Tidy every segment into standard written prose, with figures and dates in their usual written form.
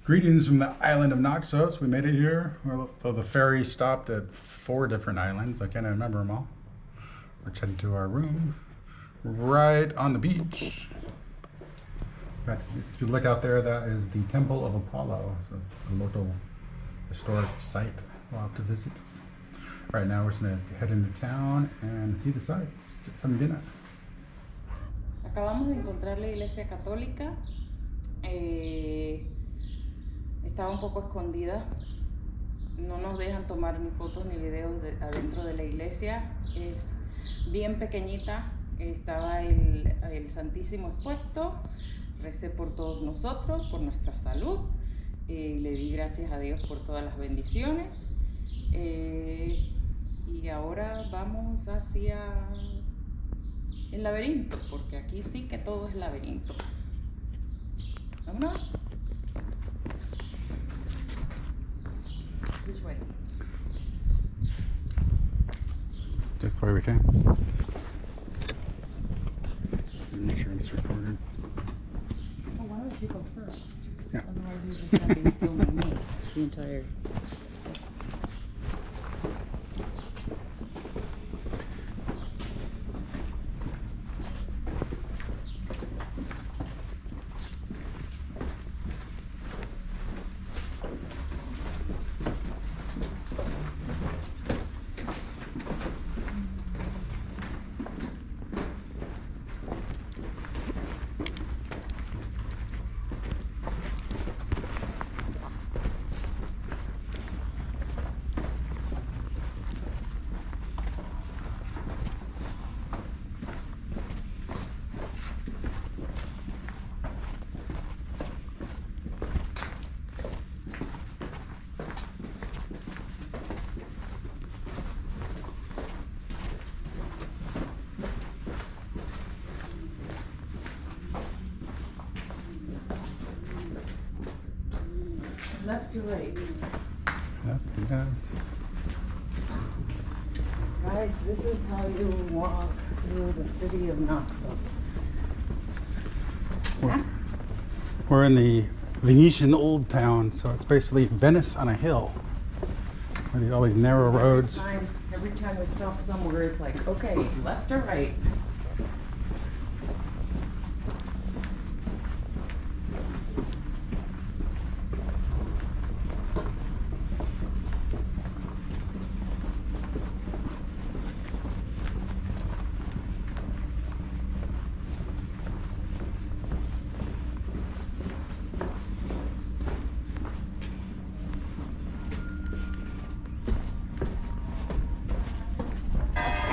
Greetings from the island of Naxos. We made it here. Though the ferry stopped at 4 different islands. I can't remember them all. We're heading to our room right on the beach. If you look out there, that is the Temple of Apollo. It's a local historic site we'll have to visit. Right now we're just going to head into town and see the sights, get some dinner. Acabamos de encontrar la iglesia católica. Estaba un poco escondida. No nos dejan tomar ni fotos ni videos adentro de la iglesia. Es bien pequeñita. Estaba el Santísimo expuesto. Recé por todos nosotros, por nuestra salud. Le di gracias a Dios por todas las bendiciones. Y ahora vamos hacia el laberinto, porque aquí sí que todo es laberinto. Vámonos. Which way? Just the way we can. Make sure it's recorded. Oh, why don't you go first? Yeah. Otherwise you're just going to be filming me the entire... Left to right. Left and yes. Guys, this is how you walk through the city of Naxos. We're in the Venetian old town, so it's basically Venice on a hill. All these narrow roads. Every time we stop somewhere, it's like, okay, left or right.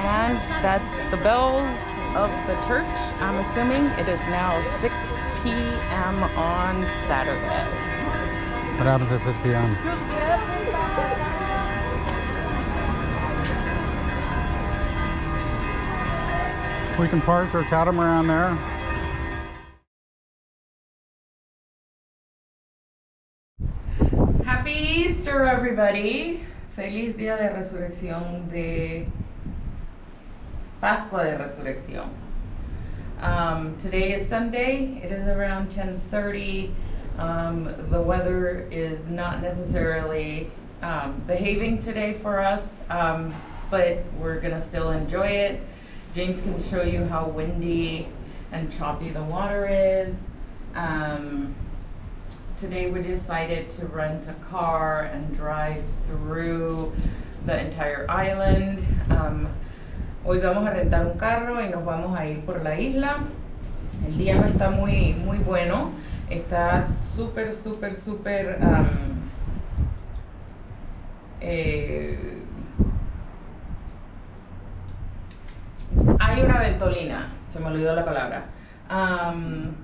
And that's the bells of the church. I'm assuming it is now 6 p.m. on Saturday. What happens at 6 p.m.? We can park our catamaran there. Happy Easter, everybody. Feliz Día de Resurrección de Pascua de Resurrección. Today is Sunday. It is around 10:30. The weather is not necessarily behaving today for us, but we're gonna still enjoy it. James can show you how windy and choppy the water is. Today we decided to rent a car and drive through the entire island. Hoy vamos a rentar un carro y nos vamos a ir por la isla. El día no está muy bueno. Está súper. Hay una ventolina, se me olvidó la palabra.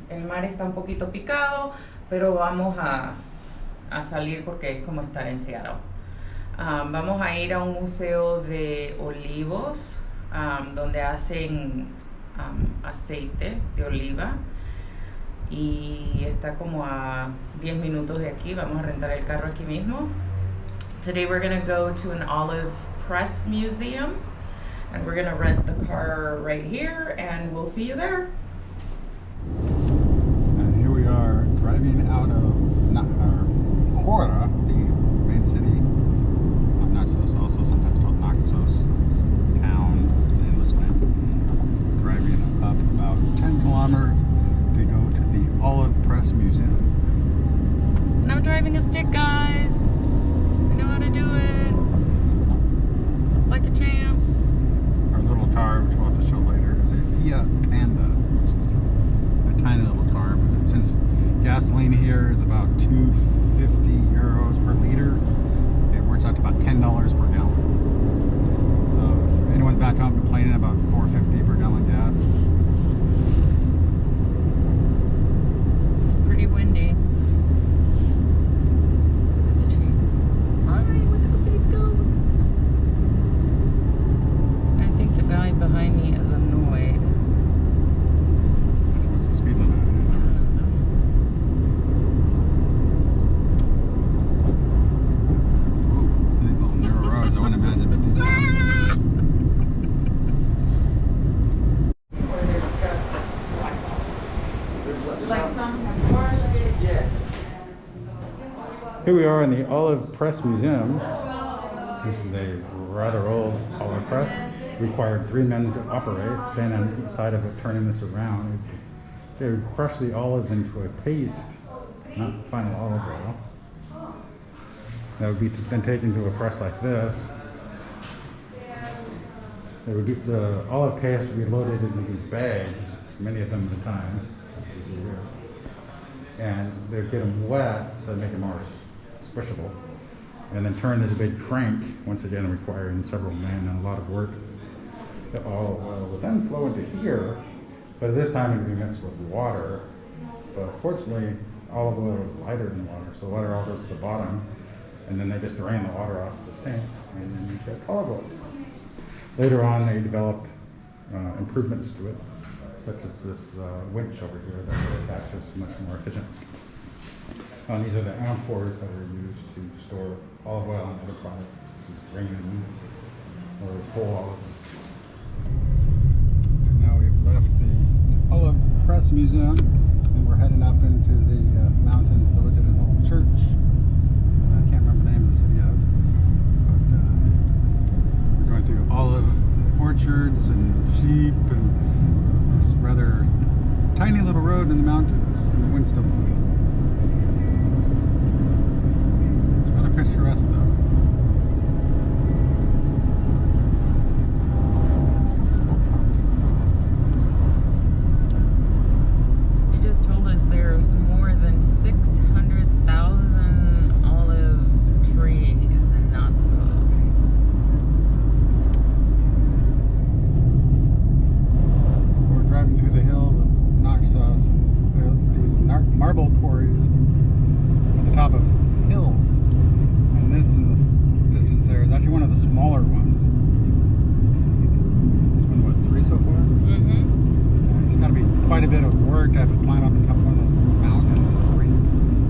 El mar está un poquito picado, pero vamos a salir porque es como estar en Seattle. Vamos a ir a un museo de olivos. Donde hacen aceite de oliva y está como a 10 minutos de aquí. Vamos a rentar el carro aquí mismo. Today we're going to go to an olive press museum and we're going to rent the car right here and we'll see you there. And here we are driving out of Kayra, the main city of Naxos, also sometimes called Naxos town. It's an English name. Driving up about 10 kilometers to go to the Olive Press Museum. And I'm driving a stick, guys. I know how to do it. Like a champ. Our little car, which we'll have to show later, is a Fiat Panda, which is a tiny little car. But since gasoline here is about 250 euros per liter, it works out to about $10 per gallon. So if anyone's back home complaining about $4.50 per gallon gas, It's pretty windy. Look at the tree. Hi, look at the big goats. I think the guy behind me is annoyed. what's the speed limit? These little narrow roads, I wouldn't imagine it too fast. Like some Here we are in the Olive Press Museum. This is a rather old olive press. Required 3 men to operate, stand on each side of it, turning this around. They would crush the olives into a paste, not final olive oil. That would be then taken to a press like this. They would do, the olive paste would be loaded into these bags, many of them at a time, as you hear. And they'd get them wet, so they'd make them more squishable. And then turn this big crank, once again requiring several men and a lot of work. The olive oil would then flow into here, but at this time it would be mixed with water. But fortunately, olive oil is lighter than water, so the water all goes to the bottom, and then they just drain the water off the tank, and then you get olive oil. Later on, they developed improvements to it, such as this winch over here that will attach us much more efficient. These are the amphores that are used to store olive oil and other products, such as grain or whole olives. And now we've left the Olive Press Museum, and we're heading up into the mountains to look at an old church. I can't remember the name of the city of, but we're going through olive orchards and sheep and this rather tiny little road in the mountains, and the wind's still blowing. It's rather picturesque though. You just told us there's more than 600,000 olive trees in Naxos. We're driving through the hills of Naxos. There's these marble quarries at the top of hills. And this in the distance there is actually one of the smaller ones. There's been, what, 3 so far? Mm-hmm. It's got to be quite a bit of work to have to climb up on top of one of those mountains and bring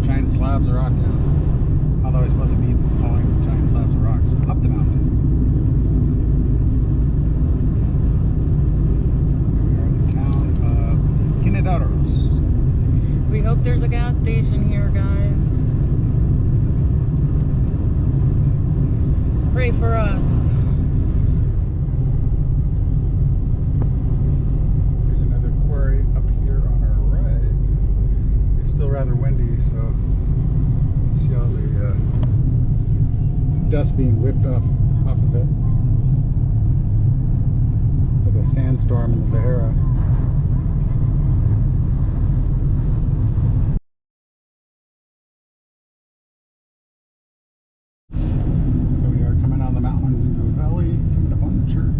giant slabs of rock down. Although I suppose it means hauling giant slabs of rocks up the mountain. We are in the town of Venetian. We hope there's a gas station here, guys. Pray for us. There's another quarry up here on our right. It's still rather windy, so you see all the dust being whipped off of it. It's like a sandstorm in the Sahara. Here we are coming out of the mountains into a valley, coming up on the church.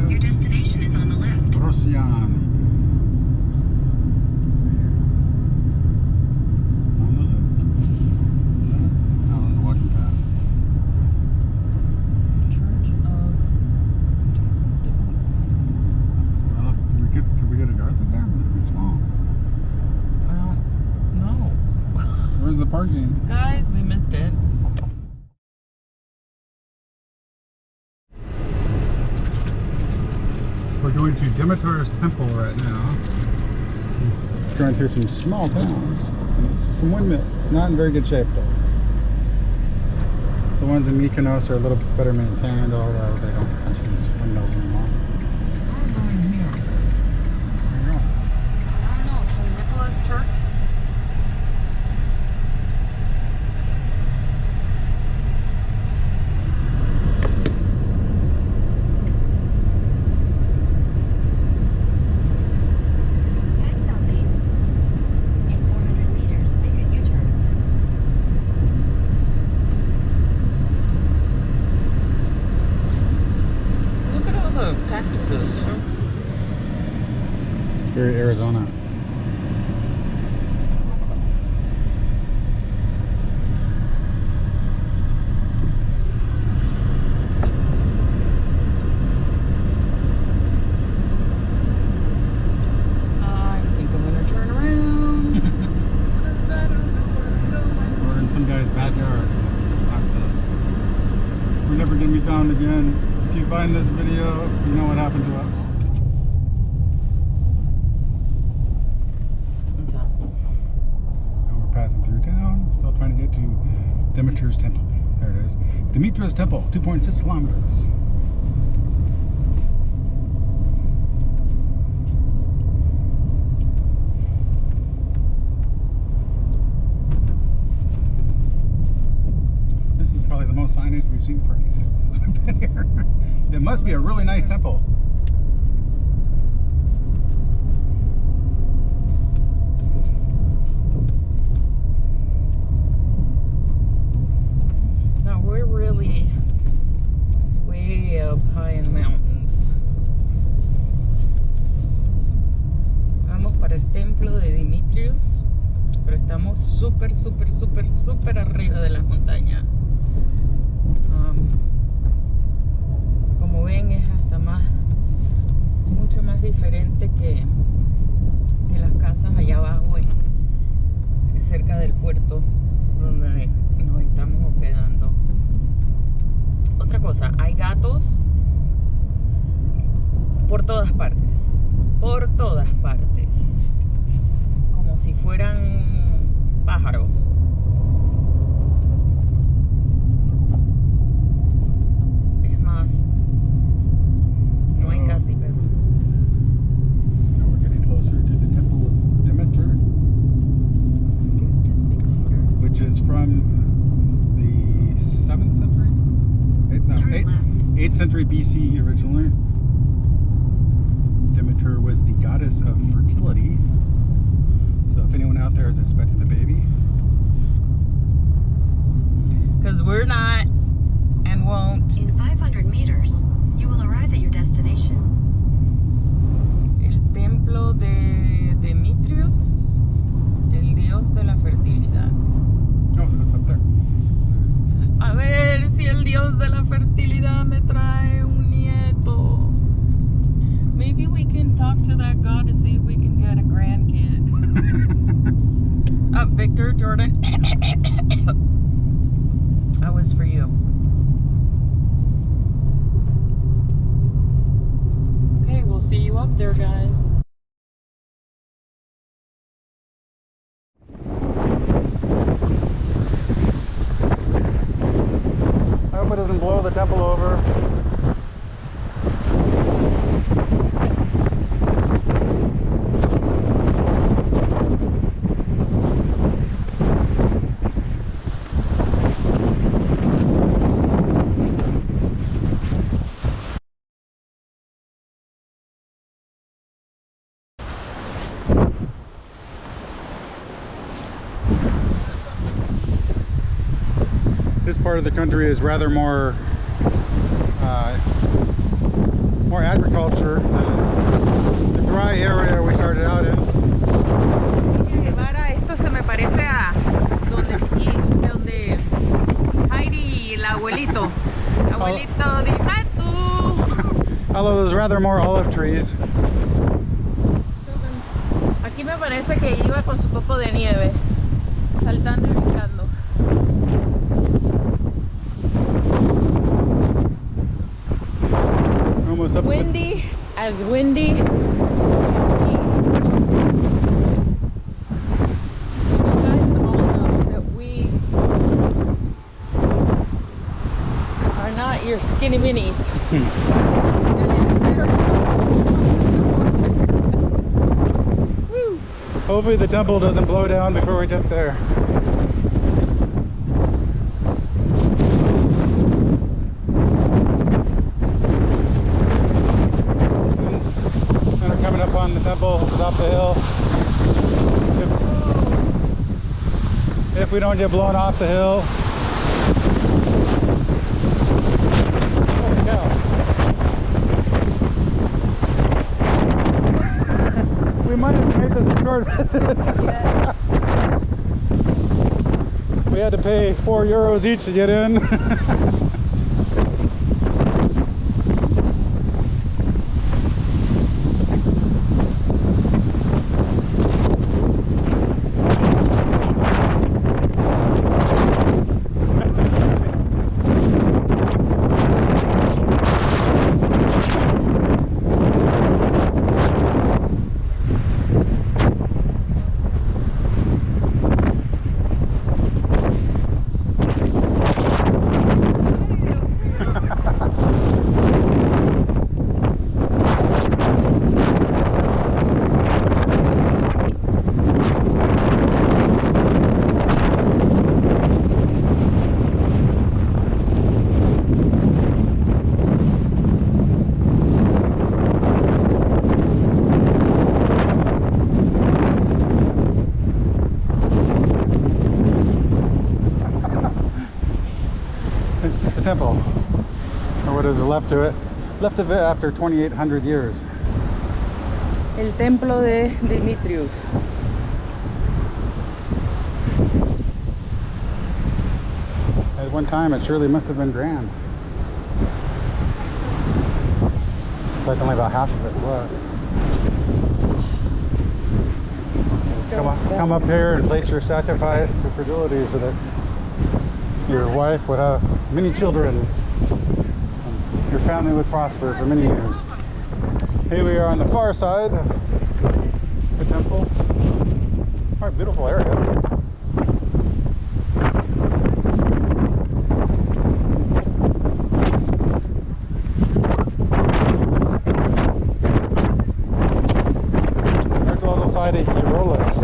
Your destination is on the left. Rosiani. On the left. Now there's a walking path. Church of... Well, did we get a Darther there? It's small. I don't know. Where's the parking? Guys, we missed it. to Dimitras Temple right now. Going through some small towns. And some windmills. Not in very good shape though. The ones in Mykonos are a little bit better maintained, although they don't function as windmills anymore. I'm going here. There you go. I don't know, St. Nicholas Church. Head southeast. In 400 meters, make a U-turn. Look at all the cactuses. Very Arizona. I think I'm gonna turn around. 'Cause I don't know where I'm going. We're in some guy's backyard. Naxos. We're never gonna be found again. If you find this video, you know what happened to us. What's up? And we're passing through town, still trying to get to Dimitras Temple. There it is. Dimitras Temple, 2.6 kilometers. This is probably the most signage we've seen for anything since we've been here. It must be a really nice temple. Now we're really way up high in the mountains. Vamos para el Templo de Dimitrios, pero estamos súper arriba de las montañas. Como ven, es hasta mucho más diferente que las casas allá abajo cerca del puerto donde nos estamos hospedando. Otra cosa, hay gatos por todas partes, como si fueran pájaros. Es más, no hay casi perros. Now we're getting closer to the Temple of Demeter, Just be louder. which is from the 7th century? Turn left. 8th century BC originally. Demeter was the goddess of fertility. So if anyone out there is expecting the baby, Because we're not and won't. In 500 meters, you will arrive at your destination. El templo de Dimitrios, el dios de la fertilidad. oh, it's up there. A ver si el dios de la fertilidad me trae un nieto. Maybe we can talk to that god to see if we can get a grandkid. Victor, Jordan. That was for you. Okay, we'll see you up there, guys. I hope it doesn't blow the temple over. This part of the country is rather more agriculture than the dry area we started out in. Guevara, esto se me parece a donde Heidi y el abuelito. Abuelito de Hatu. Although there's rather more olive trees. Aquí me parece que iba con su copo de nieve, saltando y brincando. Almost up Windy as windy. You guys all know that we are not your skinny minis. Woo. Hopefully the temple doesn't blow down before we get there. And we're coming up on the temple, top the hill. If we don't get blown off the hill. Holy cow. We might have made this a short visit. We had to pay €4 each to get in. This is the temple, or what is left of it after 2,800 years. El Templo de Dimitras. At one time, it surely must have been grand. It's like only about half of it's left. Come up here and place your sacrifice to fertility so that your wife would have many children and your family would prosper for many years. Here we are on the far side of the temple. Quite a beautiful area. Side of Eurolus.